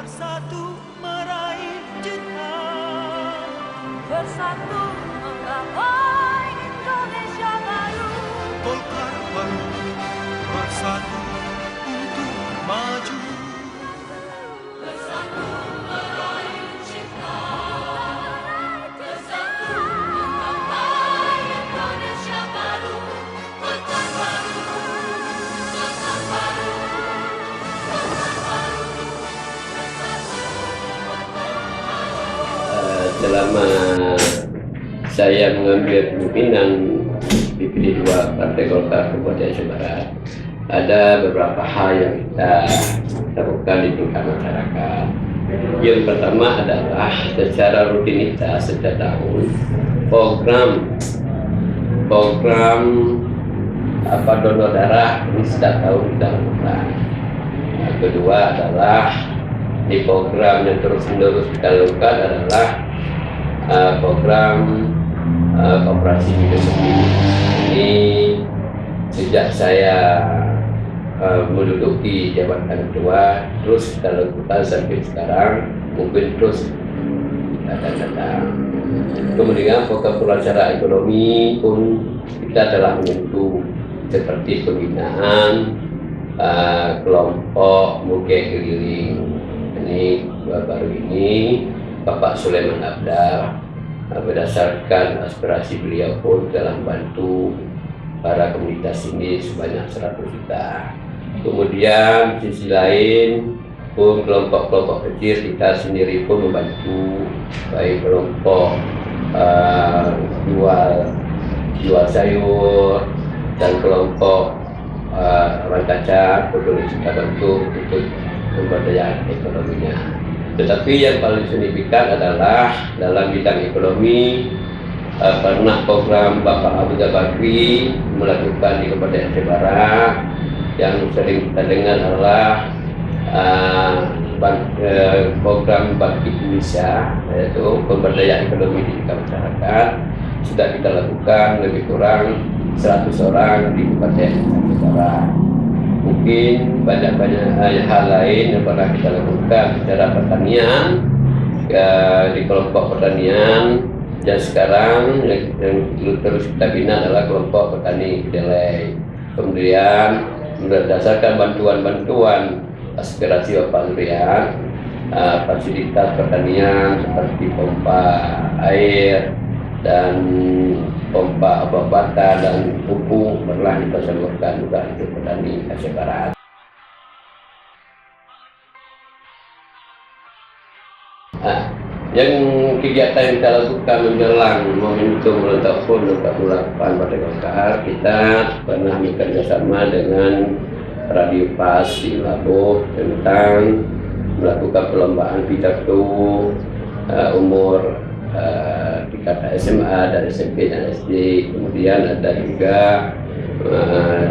bersatu meraih cita, bersatu menggapai Indonesia baru. Golkar baru bersatu untuk maju, bersatu meraih cita, bersatu menggapai Indonesia baru. Golkar baru, Golkar baru, Golkar baru. Selama saya mengambil kepemimpinan DPD 2 Partai Golkar Kabupaten Aceh Barat, ada beberapa hal yang kita lakukan di tingkat masyarakat. Yang pertama adalah secara rutinitas setiap tahun program donor darah ini setiap tahun kita lakukan. Yang kedua adalah di program yang terus-menerus kita lakukan adalah program koperasi Bidasemi. Ini sejak saya menduduki jabatan ketua terus kita lakukan sampai sekarang, mungkin terus akan datang. Kemudian program secara ekonomi pun kita telah menyentuh seperti pembinaan kelompok Mukeh Keliling. Ini baru ini Bapak Sulaiman Abdal berdasarkan aspirasi beliau pun telah membantu para komunitas ini sebanyak 100 juta. Kemudian di sisi lain pun kelompok-kelompok kecil kita sendiri pun membantu, baik kelompok jual sayur dan kelompok orang kacang untuk kita bantu untuk pemberdayaan ekonominya. Tetapi yang paling signifikan adalah dalam bidang ekonomi, pernah program Bapak Abu Bakri melakukan di Kabupaten Aceh Barat yang sering kita dengar adalah program Bangkit Indonesia, yaitu pemberdayaan ekonomi di tingkat masyarakat. Sudah kita lakukan lebih kurang 100 orang di Kabupaten Aceh Barat. Mungkin banyak-banyak hal lain yang pernah kita lakukan secara pertanian di kelompok pertanian, dan sekarang yang terus kita bina adalah kelompok petani kedelai. Kemudian berdasarkan bantuan-bantuan aspirasi Bapak Zurian, fasilitas pertanian seperti pompa air dan pompa obat-obatan dan pupuk pernah kita salurkan juga untuk petani Aceh Barat. Yang kegiatan yang kita lakukan menjelang momentum ulang tahun 48 Partai Golkar, kita pernah bekerjasama dengan Radio Pas di Labuh tentang melakukan perlombaan pidato umur tingkat SMA dan SMP dan SD. Kemudian ada juga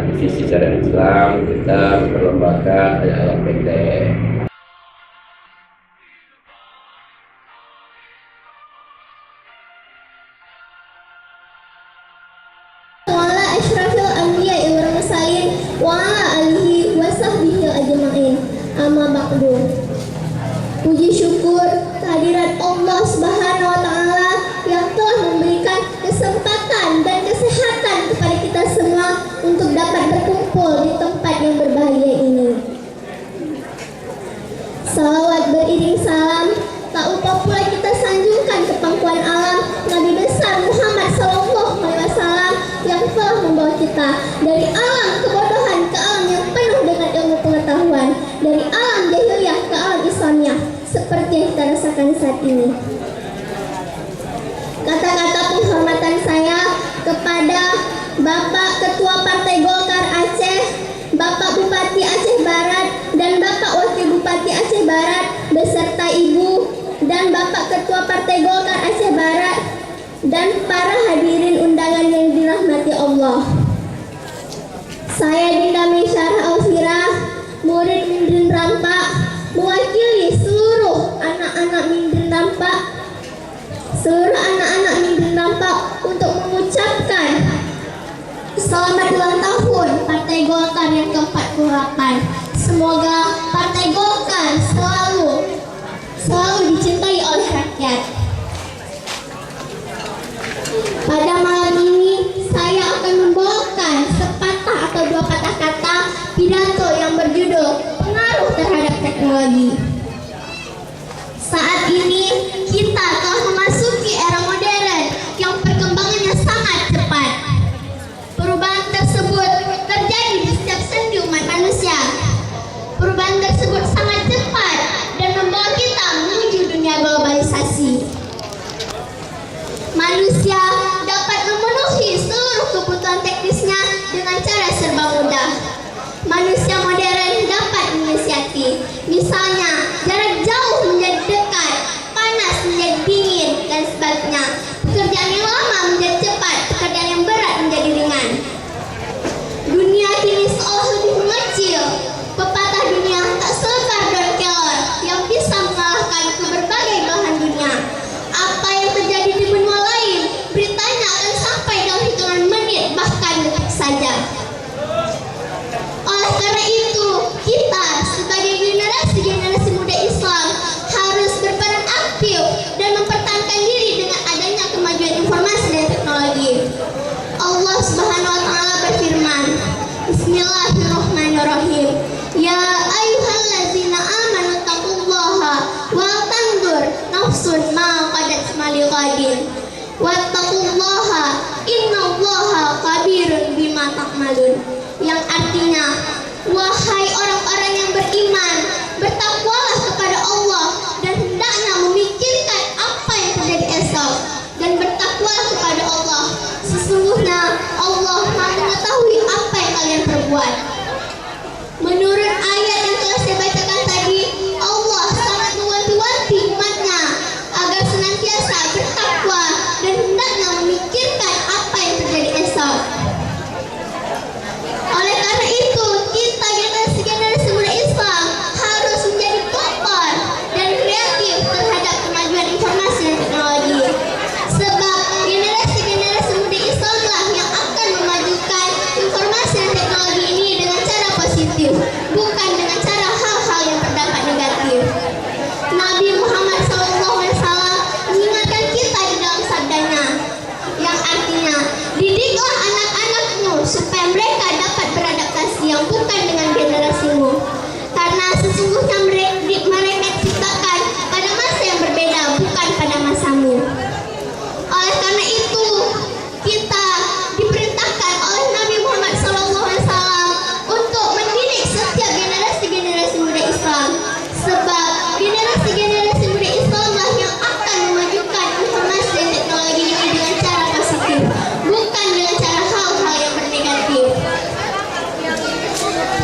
di sisi syariat Islam kita memperlombakan ayat pendek. Wala asyrafil anbiya'i wal mursalin wa ala alihi wa sahbihi ajma'in. Amma ba'du. Puji syukur kehadirat Allah Subhanahu wa taala yang telah memberikan kesempatan dan kesehatan kepada kita semua untuk dapat berkumpul di tempat yang berbahagia ini. Salawat beriring salam tak lupa pula kita sanjungkan ke pangkuan alam Nabi besar Muhammad SAW yang telah membawa kita dari alam kebodohan ke alam yang penuh dengan ilmu pengetahuan, dari alam jahiliyah ke alam Islamiyah seperti yang kita rasakan saat ini. Kata-kata penghormatan saya kepada Bapak Ketua Partai Golkar Aceh, Bapak Bupati Aceh Barat, dan Bapak Wakil Bupati Aceh Barat beserta Ibu dan Bapak Ketua Partai Golkar Aceh Barat dan para hadirin undangan yang dirahmati Allah. Saya Dinda Mesyarah Alfira, murid Mindrin Rampak, mewakili seluruh anak-anak Mindrin Rampak, untuk mengucapkan selamat ulang tahun Partai Golkar yang ke-48. Semoga Partai Golkar selalu manusia dapat memenuhi seluruh kebutuhan teknisnya dengan cara serba mudah. Manusia modern dapat menyiasati, misalnya jarak jauh menjadi dekat, panas menjadi dingin, dan sebagainya. Pekerjaan yang lama menjadi cepat, pekerjaan yang berat menjadi ringan. Dunia kini seolah lebih mengecil. Pepatah dunia tak sekar dan kelor yang bisa mengalahkan ke berbagai belahan dunia. Apa yang terjadi di benua lain, beritanya akan sampai dalam hitungan menit, bahkan detik saja. Oleh karena itu, kita sebagai generasi muda Islam harus berperan aktif dan mempertahankan diri dengan adanya kemajuan informasi dan teknologi. Allah Subhanahu wa taala berfirman, Bismillahirrahmanirrahim. Ya ayyuhallazina amanu taqullaha wa tanzur nafsun ma qaddat lighadin. Wattaqullaha innallaha khabirun bima ta'malun. Yang artinya, wahai orang-orang yang beriman, bertakwalah kepada Allah dan hendaknya memikirkan apa yang terjadi esok, dan bertakwalah kepada Allah. Sesungguhnya Allah Maha mengetahui apa yang kalian perbuat. Menurut ayat yang telah saya bacakan tadi, Allah sangat mewanti-wanti umatnya agar senantiasa bertakwa dan hendaknya memikirkan apa yang terjadi esok. Oleh karena itu, kita generasi muda Islam harus menjadi kompor dan kreatif terhadap kemajuan informasi dan teknologi. Sebab generasi muda Islam lah yang akan memajukan informasi dan teknologi ini dengan cara positif, bukan dengan cara hal-hal yang berdampak negatif. Nabi Muhammad SAW mengingatkan kita di dalam sabdanya, yang artinya, didiklah anak-anakmu supaya mereka dapat beradaptasi yang bukan dengan generasimu, karena sesungguhnya mereka diciptakan pada masa yang berbeda, bukan pada masamu. Oleh karena itu, kita diperintahkan oleh Nabi Muhammad SAW untuk mendidik setiap generasi muda Islam, sebab generasi muda Islam lah yang akan memajukan informasi dan teknologi ini dengan cara positif, bukan dengan cara hal-hal yang bernegatif.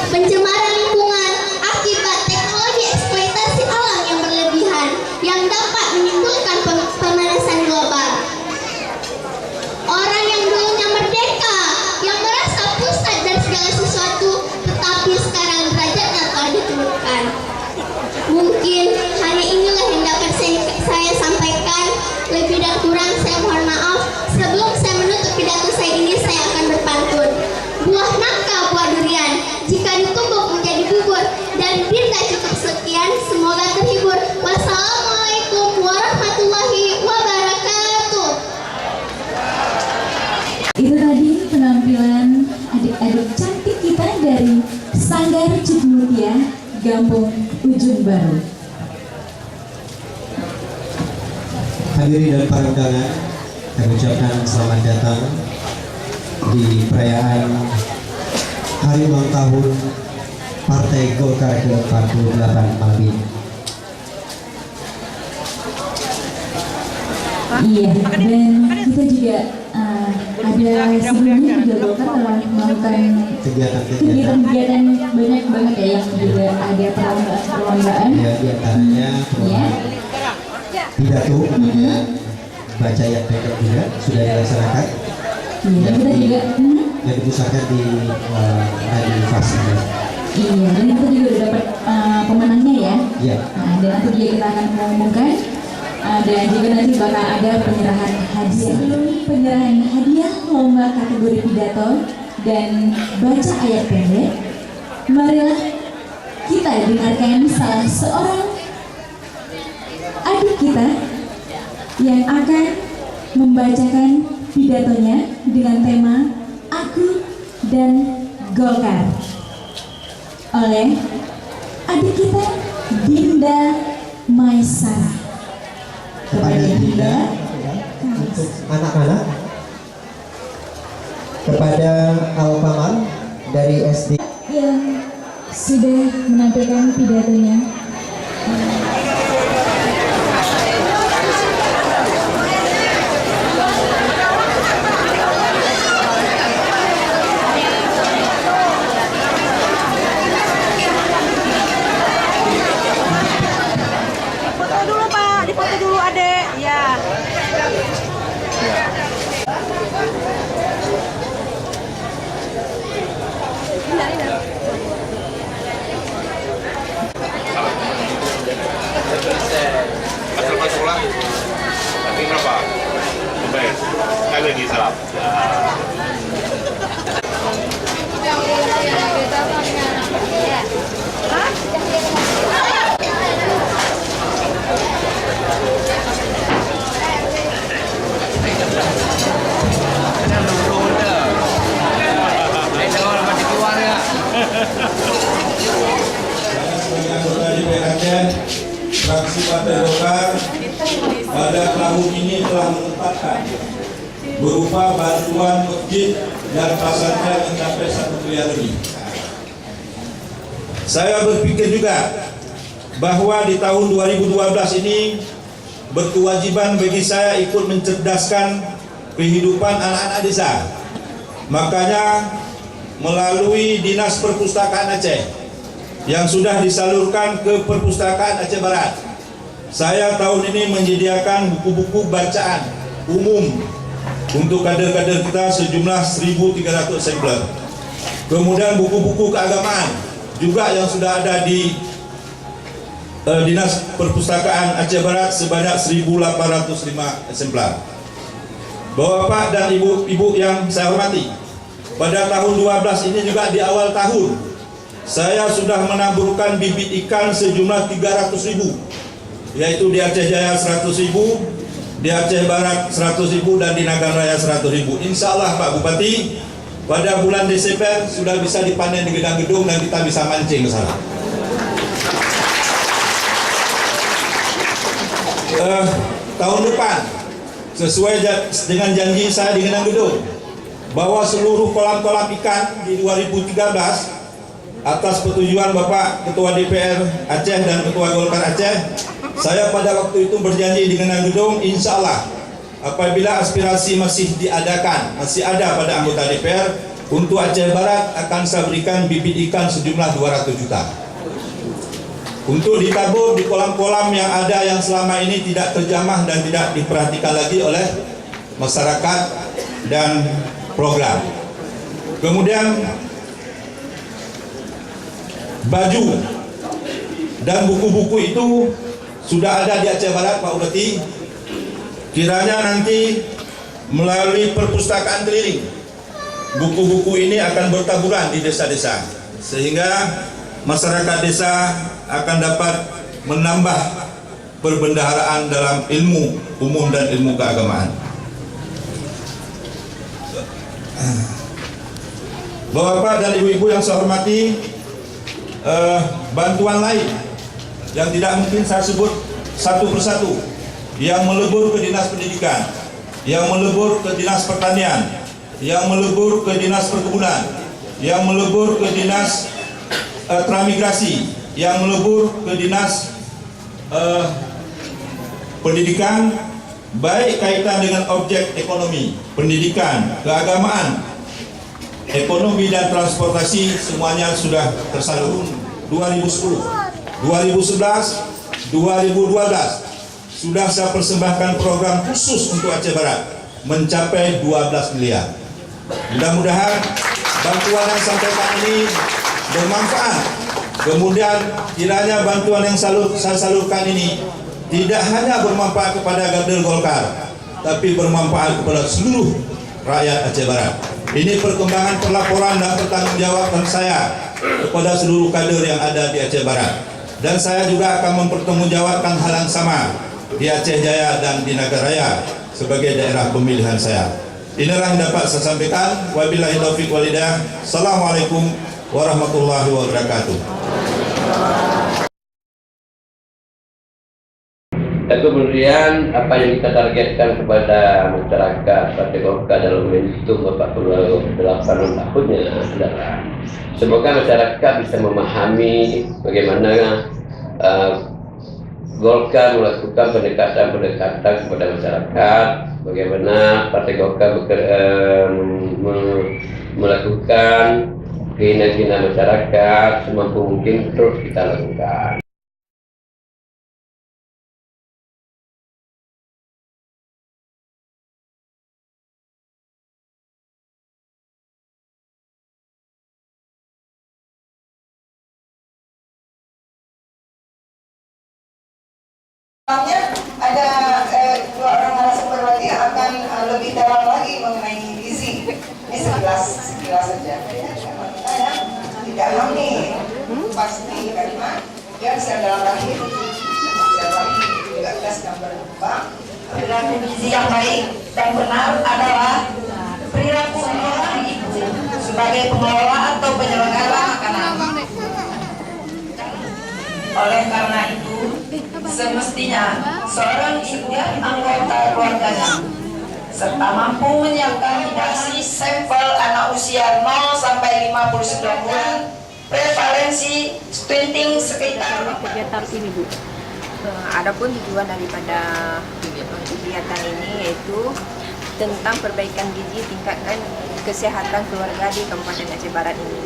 Pencemaran lingkungan akibat teknologi eksploitasi alam yang berlebihan yang dapat menimbulkan pemanasan global. Orang yang dulunya merdeka, yang merasa pusat dari segala sesuatu, tetapi sekarang derajatnya telah diturunkan. Mungkin hanya inilah yang dapat saya sampaikan. Lebih dan kurang saya mohon maaf. Sebelum saya menutup pidato saya ini, saya akan berpantun. Buah nangka, buah durian, jika ditumbuk menjadi bubur. Dan Dinda cukup sekian, semoga terhibur. Wassalamualaikum warahmatullahi wabarakatuh. Itu tadi penampilan adik-adik cantik kita dari Sanggar Cudmutia, Gampung Ujung Baru. Hadirin dan para undangan, kami ucapkan selamat datang di perayaan hari ulang tahun Partai Golkar ke-48 malam ini. Iya, dan kita juga ada sebelumnya juga Golkar telah melakukan kegiatan-kegiatan banyak banget ya, yang juga ada perlombaan. Ya, di antaranya pidato, kemudian baca ayat pendek juga sudah dilaksanakan. Iya, kita juga yang dipusatkan di Radio Fast. Iya, dan kita juga udah dapat pemenangnya ya. Iya. Nah, dan nanti juga kita akan mengumumkan. Dan juga nanti bakal ada penyerahan hadiah. Sebelum penyerahan hadiah lomba kategori pidato dan baca ayat pendek, marilah kita dengarkan salah seorang adik kita yang akan membacakan pidatonya dengan tema Aku dan Golkar oleh adik kita Dinda Maisarah. Kepada Dinda, untuk anak-anak, kepada Al-Kamal dari SD yang sudah menampilkan pidatonya. lagi salam. Sebagai anggota DPR Aceh, fraksi Partai Golkar pada tahun ini telah menetapkan berupa bantuan masjid dan pasarnya mencapai 1 miliar lebih. Saya berpikir juga bahwa di tahun 2012 ini berkewajiban bagi saya ikut mencerdaskan kehidupan anak-anak desa. Makanya melalui Dinas Perpustakaan Aceh yang sudah disalurkan ke Perpustakaan Aceh Barat, saya tahun ini menyediakan buku-buku bacaan umum untuk kader-kader kita sejumlah 1.300 sampel. Kemudian buku-buku keagamaan juga yang sudah ada di Dinas Perpustakaan Aceh Barat sebanyak 1.805 eksemplar. Bapak dan ibu-ibu yang saya hormati, pada tahun 12 ini juga di awal tahun saya sudah menaburkan bibit ikan sejumlah 300.000, yaitu di Aceh Jaya 100.000, di Aceh Barat 100.000, dan di Nagan Raya 100.000. Insya Allah Pak Bupati, pada bulan Desember sudah bisa dipanen di gedang-gedung dan kita bisa mancing ke sana. Tahun depan, sesuai dengan janji saya di gedang-gedung, bahwa seluruh kolam-kolam ikan di 2013 atas persetujuan Bapak Ketua DPR Aceh dan Ketua Golkar Aceh, saya pada waktu itu berjanji di gedang-gedung, insya Allah apabila aspirasi masih diadakan, masih ada pada anggota DPR, untuk Aceh Barat akan saya berikan bibit ikan sejumlah 200 juta untuk ditabur di kolam-kolam yang ada yang selama ini tidak terjamah dan tidak diperhatikan lagi oleh masyarakat dan program. Kemudian baju dan buku-buku itu sudah ada di Aceh Barat Pak Bupati. Kiranya nanti melalui perpustakaan keliling, buku-buku ini akan bertaburan di desa-desa, sehingga masyarakat desa akan dapat menambah perbendaharaan dalam ilmu umum dan ilmu keagamaan. Bapak dan ibu-ibu yang saya hormati, bantuan lain yang tidak mungkin saya sebut satu persatu, yang melebur ke Dinas Pendidikan, yang melebur ke Dinas Pertanian, yang melebur ke Dinas Perkebunan, yang melebur ke Dinas Transmigrasi, yang melebur ke Dinas Pendidikan, baik kaitan dengan objek ekonomi, pendidikan, keagamaan, ekonomi dan transportasi, semuanya sudah tersalur. 2010, 2011, 2012 sudah saya persembahkan program khusus untuk Aceh Barat mencapai 12 miliar. Mudah-mudahan bantuan yang sampaikan ini bermanfaat. Kemudian kiranya bantuan yang saya salurkan ini tidak hanya bermanfaat kepada kader Golkar, tapi bermanfaat kepada seluruh rakyat Aceh Barat. Ini perkembangan pelaporan dan pertanggungjawaban saya kepada seluruh kader yang ada di Aceh Barat. Dan saya juga akan mempertanggungjawabkan hal yang sama di Aceh Jaya dan di Nagan Raya sebagai daerah pemilihan saya. Inilah yang dapat saya sampaikan. Wabillahi taufiq wal hidayah. Assalamualaikum warahmatullahi wabarakatuh. Dan kemudian apa yang kita targetkan kepada masyarakat Partai Golkar dalam momentum 48 tahunnya adalah semoga masyarakat bisa memahami bagaimana Golkar melakukan pendekatan kepada masyarakat, bagaimana Partai Golkar melakukan keinginan masyarakat semampu mungkin terus kita lakukan. Ada dua orang narasumber lagi yang akan lebih dalam lagi Bismillah saja. Tidak hamil, pasti karena dia sedang dalam rahim. Dalam rahim 13 gambar 4. Perilaku gizi yang baik dan benar adalah perilaku seorang ibu sebagai pengelola atau penyelenggara makanan. Oleh karena itu, semestinya seorang ibu dan anggota keluarganya serta mampu menyiapkan hidrasi sampel anak usia 0 sampai 59 bulan, prevalensi stunting sekitar kegiatan ini, Bu. Adapun tujuan daripada kegiatan ini yaitu tentang perbaikan gizi tingkatkan kesehatan keluarga di Kabupaten Aceh Barat ini.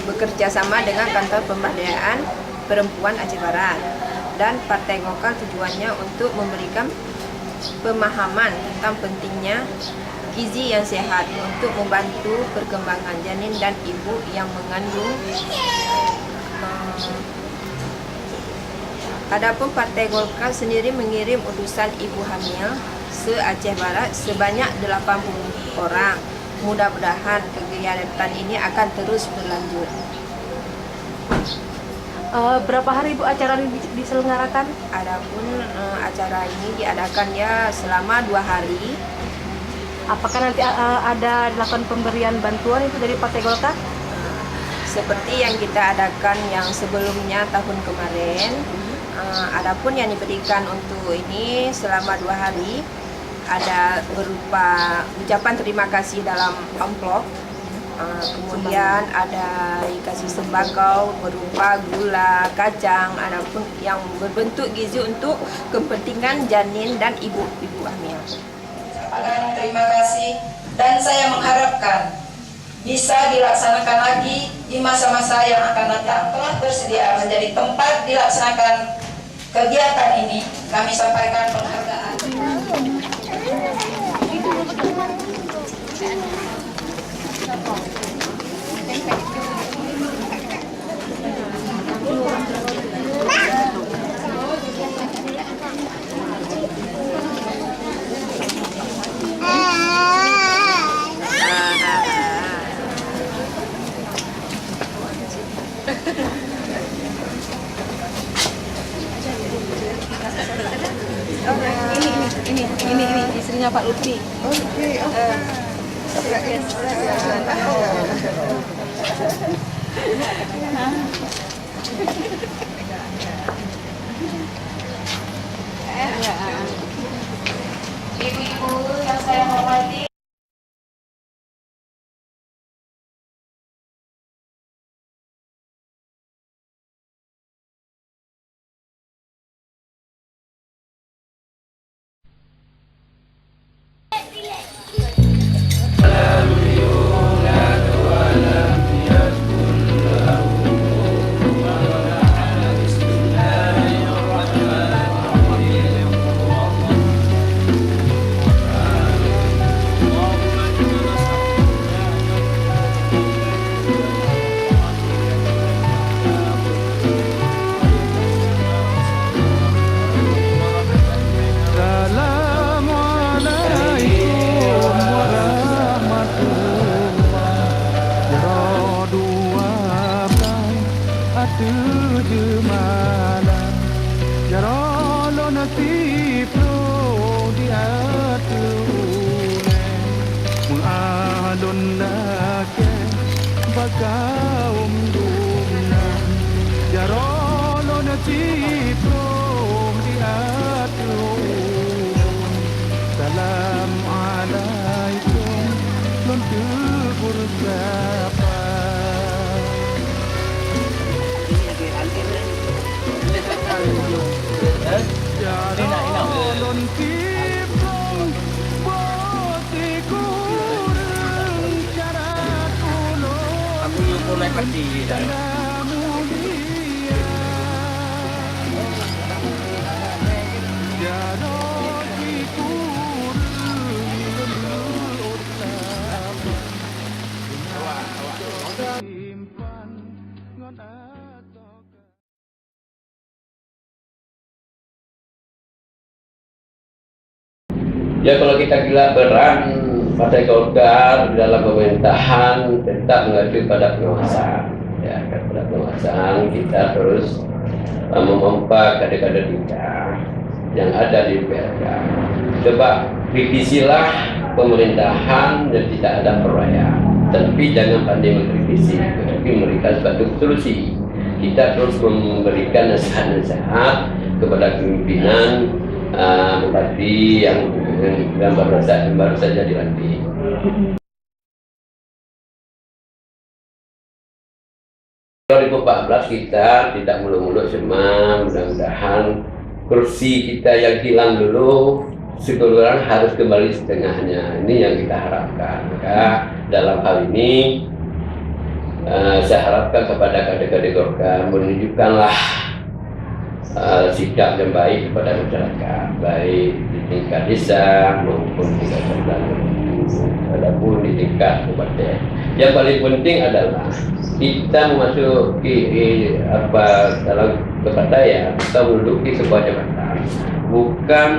Bekerja sama dengan Kantor Pemberdayaan Perempuan Aceh Barat dan Partai Golkar tujuannya untuk memberikan pemahaman tentang pentingnya gizi yang sehat untuk membantu perkembangan janin dan ibu yang mengandung. Adapun Partai Golkar sendiri mengirim utusan ibu hamil se-Aceh Barat sebanyak 80 orang. Mudah-mudahan kegiatan ini akan terus berlanjut. Berapa hari Bu acara ini diselenggarakan? Adapun acara ini diadakan ya selama 2 hari. Apakah nanti ada dilakukan pemberian bantuan itu dari Partai Golkar? Seperti yang kita adakan yang sebelumnya tahun kemarin. Adapun yang diberikan untuk ini selama 2 hari ada berupa ucapan terima kasih dalam amplop, kemudian ada dikasih sembako berupa gula, kacang, adapun yang berbentuk gizi untuk kepentingan janin dan ibu-ibu hamil. Terima kasih, dan saya mengharapkan bisa dilaksanakan lagi di masa-masa yang akan datang. Telah bersedia menjadi tempat dilaksanakan kegiatan ini, kami sampaikan penghargaan. Ini istrinya Pak Lutfi. Ibu-ibu yang saya hormati, ya kalau kita gila perang Partai Golkar dalam pemerintahan tetap mengacu pada pengawasan. Ya, pada pengawasan kita terus memompa kader-kader kita yang ada di PLK. Coba kritisilah pemerintahan dan tidak ada proyek, tapi jangan pandai mengkritisi, tapi memberikan suatu solusi. Kita terus memberikan nasihat-nasihat kepada pimpinan bupati yang baru saja dilantik. Tahun 2014 kita tidak muluk-muluk, cuma mudah-mudahan kursi kita yang hilang dulu sekeluruhan harus kembali setengahnya. Ini yang kita harapkan. Maka dalam hal ini saya harapkan kepada kader-kader Golkar menunjukkanlah sikap yang baik kepada masyarakat, baik di tingkat desa maupun di tingkat ataupun di tingkat kabupaten. Yang paling penting adalah kita memasuki dalam kepartaian, kita menduduki sebuah jabatan, bukan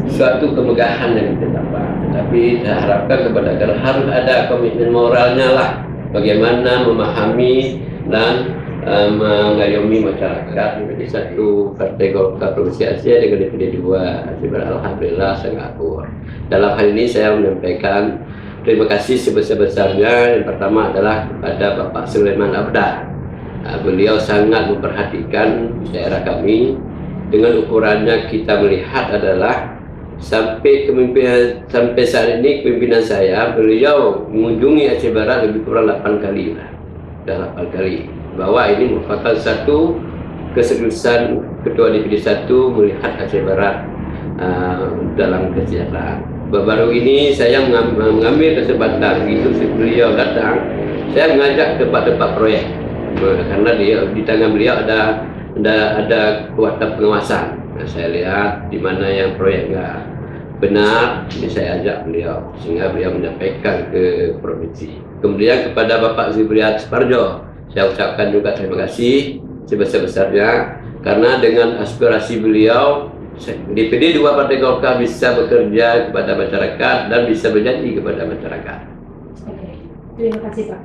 suatu kemegahan yang kita dapat, tetapi saya harapkan kepada kader harus ada komitmen moralnya lah, bagaimana memahami dan mengayomi masyarakat menjadi satu. Partai Golkar Provinsi Aceh dengan DPD 2 alhamdulillah sangat akur. Dalam hal ini saya menyampaikan terima kasih sebesar-besarnya. Yang pertama adalah kepada Bapak Sulaiman Abda. Beliau sangat memperhatikan daerah kami. Dengan ukurannya kita melihat adalah sampai saat ini kepemimpinan saya, beliau mengunjungi Aceh Barat lebih kurang 8 kali lah. Sudah 8 kali. Bahwa ini merupakan satu keseriusan Ketua DPD 1 melihat Aceh Barat dalam kesejahteraan. Baru ini saya mengambil kesempatan begitu beliau datang, saya mengajak tempat-tempat proyek karena di tangan beliau ada kuasa pengawasan. Nah, saya lihat di mana yang proyek nggak benar, ini saya ajak beliau sehingga beliau menyampaikan ke provinsi. Kemudian kepada Bapak Zibriat Sparjo, saya ucapkan juga terima kasih sebesar-besarnya karena dengan aspirasi beliau DPD 2 Partai Golkar bisa bekerja kepada masyarakat dan bisa berjanji kepada masyarakat. Oke, terima kasih Pak.